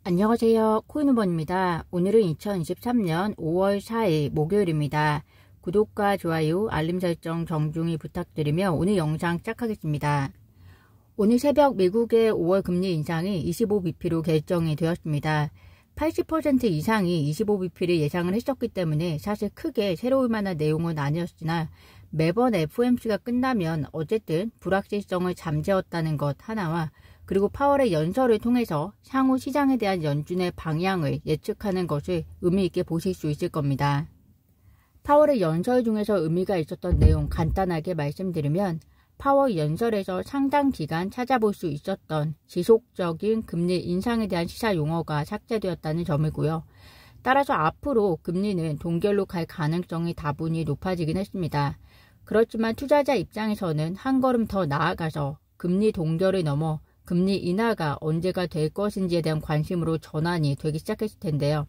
안녕하세요. 코인후번입니다. 오늘은 2023년 5월 4일 목요일입니다. 구독과 좋아요, 알림 설정 정중히 부탁드리며 오늘 영상 시작하겠습니다. 오늘 새벽 미국의 5월 금리 인상이 25bp로 결정이 되었습니다. 80% 이상이 25bp를 예상을 했었기 때문에 사실 크게 새로울 만한 내용은 아니었으나 매번 FOMC가 끝나면 어쨌든 불확실성을 잠재웠다는 것 하나와 그리고 파월의 연설을 통해서 향후 시장에 대한 연준의 방향을 예측하는 것을 의미 있게 보실 수 있을 겁니다. 파월의 연설 중에서 의미가 있었던 내용 간단하게 말씀드리면 파월 연설에서 상당 기간 찾아볼 수 있었던 지속적인 금리 인상에 대한 시사 용어가 삭제되었다는 점이고요. 따라서 앞으로 금리는 동결로 갈 가능성이 다분히 높아지긴 했습니다. 그렇지만 투자자 입장에서는 한 걸음 더 나아가서 금리 동결을 넘어 금리 인하가 언제가 될 것인지에 대한 관심으로 전환이 되기 시작했을 텐데요.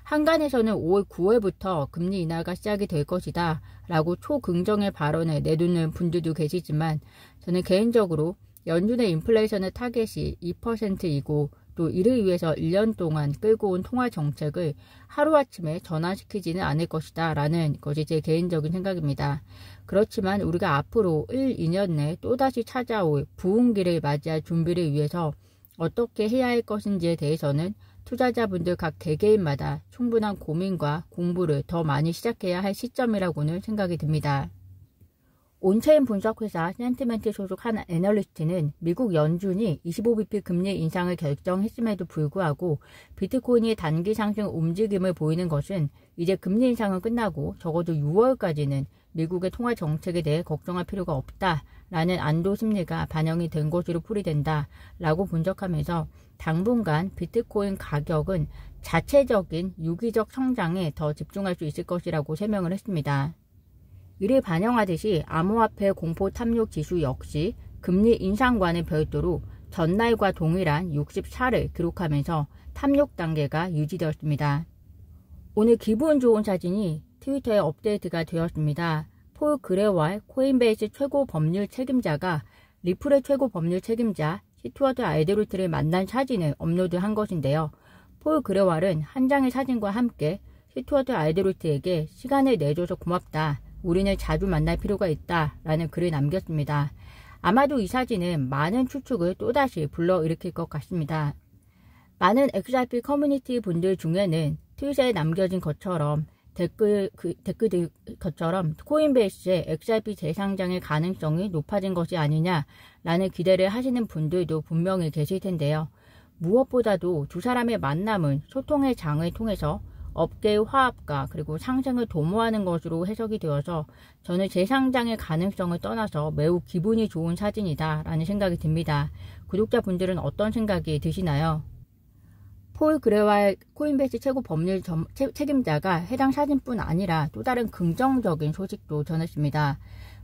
한간에서는 5월 9월부터 금리 인하가 시작이 될 것이다 라고 초긍정의 발언을 내놓는 분들도 계시지만 저는 개인적으로 연준의 인플레이션의 타겟이 2%이고 또 이를 위해서 1년 동안 끌고 온 통화 정책을 하루아침에 전환시키지는 않을 것이다 라는 것이 제 개인적인 생각입니다. 그렇지만 우리가 앞으로 1, 2년 내 또다시 찾아올 부흥기를 맞이할 준비를 위해서 어떻게 해야 할 것인지에 대해서는 투자자분들 각 개개인마다 충분한 고민과 공부를 더 많이 시작해야 할 시점이라고는 생각이 듭니다. 온체인 분석회사 센티멘트 소속 한 애널리스트는 미국 연준이 25bp 금리 인상을 결정했음에도 불구하고 비트코인이 단기 상승 움직임을 보이는 것은 이제 금리 인상은 끝나고 적어도 6월까지는 미국의 통화 정책에 대해 걱정할 필요가 없다라는 안도 심리가 반영이 된 것으로 풀이된다라고 분석하면서 당분간 비트코인 가격은 자체적인 유기적 성장에 더 집중할 수 있을 것이라고 설명을 했습니다. 이를 반영하듯이 암호화폐 공포 탐욕 지수 역시 금리 인상과는 별도로 전날과 동일한 64를 기록하면서 탐욕 단계가 유지되었습니다. 오늘 기분 좋은 사진이 트위터에 업데이트가 되었습니다. 폴 그레왈 코인베이스 최고 법률 책임자가 리플의 최고 법률 책임자 스튜어트 알드루트를 만난 사진을 업로드한 것인데요. 폴 그레왈은 한 장의 사진과 함께 스튜어트 알드루트에게 시간을 내줘서 고맙다. 우리는 자주 만날 필요가 있다 라는 글을 남겼습니다. 아마도 이 사진은 많은 추측을 또다시 불러일으킬 것 같습니다. 많은 XRP 커뮤니티 분들 중에는 트윗에 남겨진 것처럼 댓글들 것처럼 코인베이스의 XRP 재상장의 가능성이 높아진 것이 아니냐 라는 기대를 하시는 분들도 분명히 계실 텐데요. 무엇보다도 두 사람의 만남은 소통의 장을 통해서 업계의 화합과 그리고 상승을 도모하는 것으로 해석이 되어서 저는 재상장의 가능성을 떠나서 매우 기분이 좋은 사진이다 라는 생각이 듭니다. 구독자분들은 어떤 생각이 드시나요? 폴 그레왈 코인베이스 최고 법률 책임자가 해당 사진뿐 아니라 또 다른 긍정적인 소식도 전했습니다.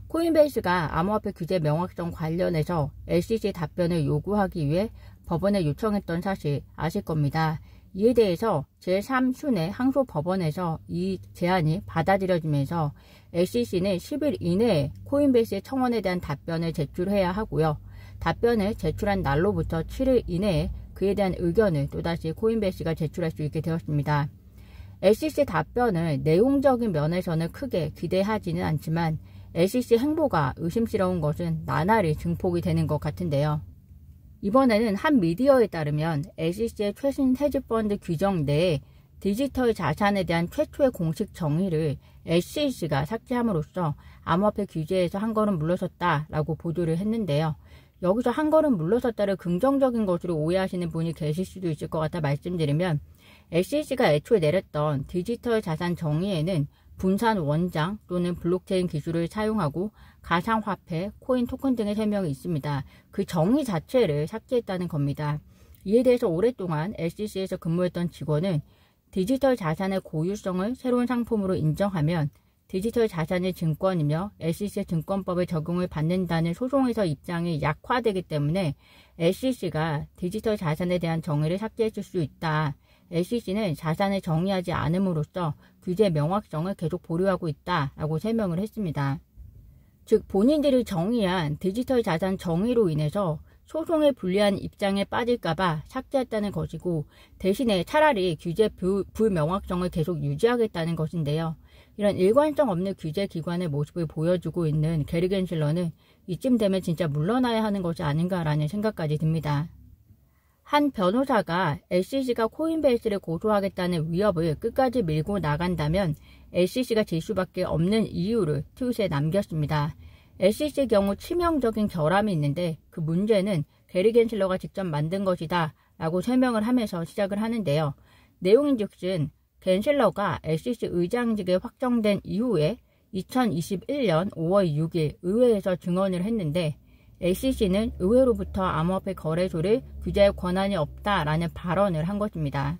코인베이스가 암호화폐 규제 명확성 관련해서 SEC 답변을 요구하기 위해 법원에 요청했던 사실 아실 겁니다. 이에 대해서 제3순회 항소법원에서 이 제안이 받아들여지면서 SEC는 10일 이내에 코인베이스의 청원에 대한 답변을 제출해야 하고요. 답변을 제출한 날로부터 7일 이내에 그에 대한 의견을 또다시 코인베이스가 제출할 수 있게 되었습니다. SEC 답변을 내용적인 면에서는 크게 기대하지는 않지만 SEC 행보가 의심스러운 것은 나날이 증폭이 되는 것 같은데요. 이번에는 한 미디어에 따르면 SEC의 최신 헤지펀드 규정 내에 디지털 자산에 대한 최초의 공식 정의를 SEC가 삭제함으로써 암호화폐 규제에서 한 걸음 물러섰다라고 보도를 했는데요. 여기서 한 걸음 물러섰다를 긍정적인 것으로 오해하시는 분이 계실 수도 있을 것 같아 말씀드리면 SEC가 애초에 내렸던 디지털 자산 정의에는 분산 원장 또는 블록체인 기술을 사용하고 가상화폐, 코인 토큰 등의 설명이 있습니다. 그 정의 자체를 삭제했다는 겁니다. 이에 대해서 오랫동안 SEC에서 근무했던 직원은 디지털 자산의 고유성을 새로운 상품으로 인정하면 디지털 자산의 증권이며 SEC의 증권법의 적용을 받는다는 소송에서 입장이 약화되기 때문에 SEC가 디지털 자산에 대한 정의를 삭제했을 수 있다. SEC는 자산을 정의하지 않음으로써 규제 명확성을 계속 보류하고 있다라고 설명을 했습니다. 즉 본인들이 정의한 디지털 자산 정의로 인해서 소송에 불리한 입장에 빠질까봐 삭제했다는 것이고, 대신에 차라리 규제 불명확성을 계속 유지하겠다는 것인데요. 이런 일관성 없는 규제 기관의 모습을 보여주고 있는 게리 겐실러는 이쯤 되면 진짜 물러나야 하는 것이 아닌가라는 생각까지 듭니다. 한 변호사가 SEC가 코인베이스를 고소하겠다는 위협을 끝까지 밀고 나간다면 SEC가 질 수밖에 없는 이유를 트윗에 남겼습니다. SEC의 경우 치명적인 결함이 있는데 그 문제는 게리 겐실러가 직접 만든 것이다 라고 설명을 하면서 시작을 하는데요. 내용인즉슨 겐실러가 SEC 의장직에 확정된 이후에 2021년 5월 6일 의회에서 증언을 했는데 SEC는 의회로부터 암호화폐 거래소를 규제할 권한이 없다라는 발언을 한 것입니다.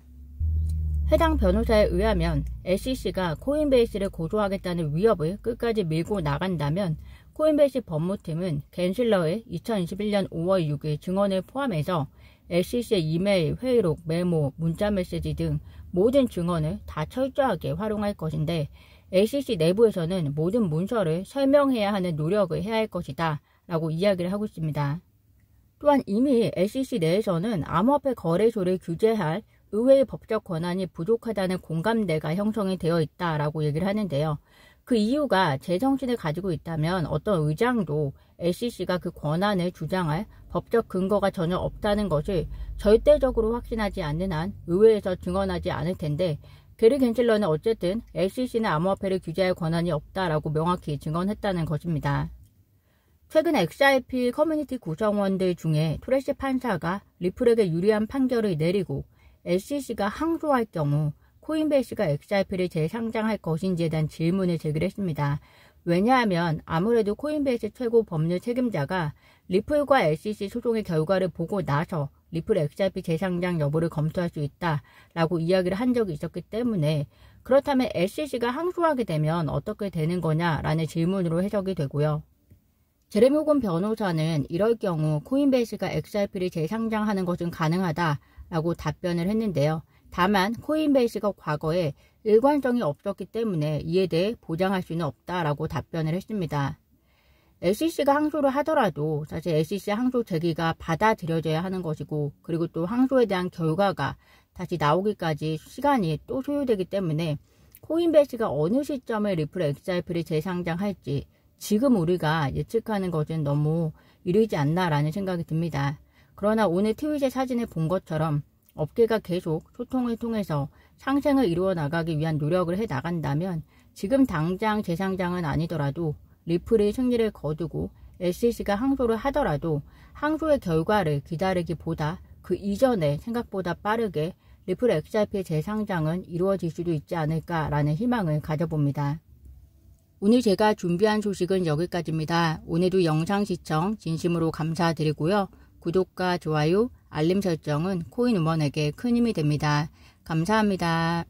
해당 변호사에 의하면 SEC가 코인베이스를 고소하겠다는 위협을 끝까지 밀고 나간다면 코인베이스 법무팀은 겐실러의 2021년 5월 6일 증언을 포함해서 SEC의 이메일, 회의록, 메모, 문자메시지 등 모든 증언을 다 철저하게 활용할 것인데 SEC 내부에서는 모든 문서를 설명해야 하는 노력을 해야 할 것이다 라고 이야기를 하고 있습니다. 또한 이미 SEC 내에서는 암호화폐 거래소를 규제할 의회의 법적 권한이 부족하다는 공감대가 형성이 되어 있다라고 얘기를 하는데요. 그 이유가 제정신을 가지고 있다면 어떤 의장도 SEC가 그 권한을 주장할 법적 근거가 전혀 없다는 것을 절대적으로 확신하지 않는 한 의회에서 증언하지 않을 텐데 게리 겐실러는 어쨌든 SEC는 암호화폐를 규제할 권한이 없다라고 명확히 증언했다는 것입니다. 최근 XRP 커뮤니티 구성원들 중에 토레시 판사가 리플에게 유리한 판결을 내리고 SEC가 항소할 경우 코인베이스가 XRP를 재상장할 것인지에 대한 질문을 제기했습니다. 왜냐하면 아무래도 코인베이스 최고 법률 책임자가 리플과 SEC 소송의 결과를 보고 나서 리플 XRP 재상장 여부를 검토할 수 있다라고 이야기를 한 적이 있었기 때문에 그렇다면 SEC가 항소하게 되면 어떻게 되는 거냐라는 질문으로 해석이 되고요. 제레미 호건 변호사는 이럴 경우 코인베이스가 XRP를 재상장하는 것은 가능하다라고 답변을 했는데요. 다만 코인베이스가 과거에 일관성이 없었기 때문에 이에 대해 보장할 수는 없다라고 답변을 했습니다. SEC가 항소를 하더라도 사실 SEC 항소 제기가 받아들여져야 하는 것이고 그리고 또 항소에 대한 결과가 다시 나오기까지 시간이 또 소요되기 때문에 코인베이스가 어느 시점에 리플 XRP를 재상장할지 지금 우리가 예측하는 것은 너무 이르지 않나라는 생각이 듭니다. 그러나 오늘 트윗의 사진을 본 것처럼 업계가 계속 소통을 통해서 상생을 이루어 나가기 위한 노력을 해 나간다면 지금 당장 재상장은 아니더라도 리플이 승리를 거두고 SEC가 항소를 하더라도 항소의 결과를 기다리기보다 그 이전에 생각보다 빠르게 리플 XRP 재상장은 이루어질 수도 있지 않을까라는 희망을 가져봅니다. 오늘 제가 준비한 소식은 여기까지입니다. 오늘도 영상 시청 진심으로 감사드리고요. 구독과 좋아요, 알림 설정은 코인우먼에게 큰 힘이 됩니다. 감사합니다.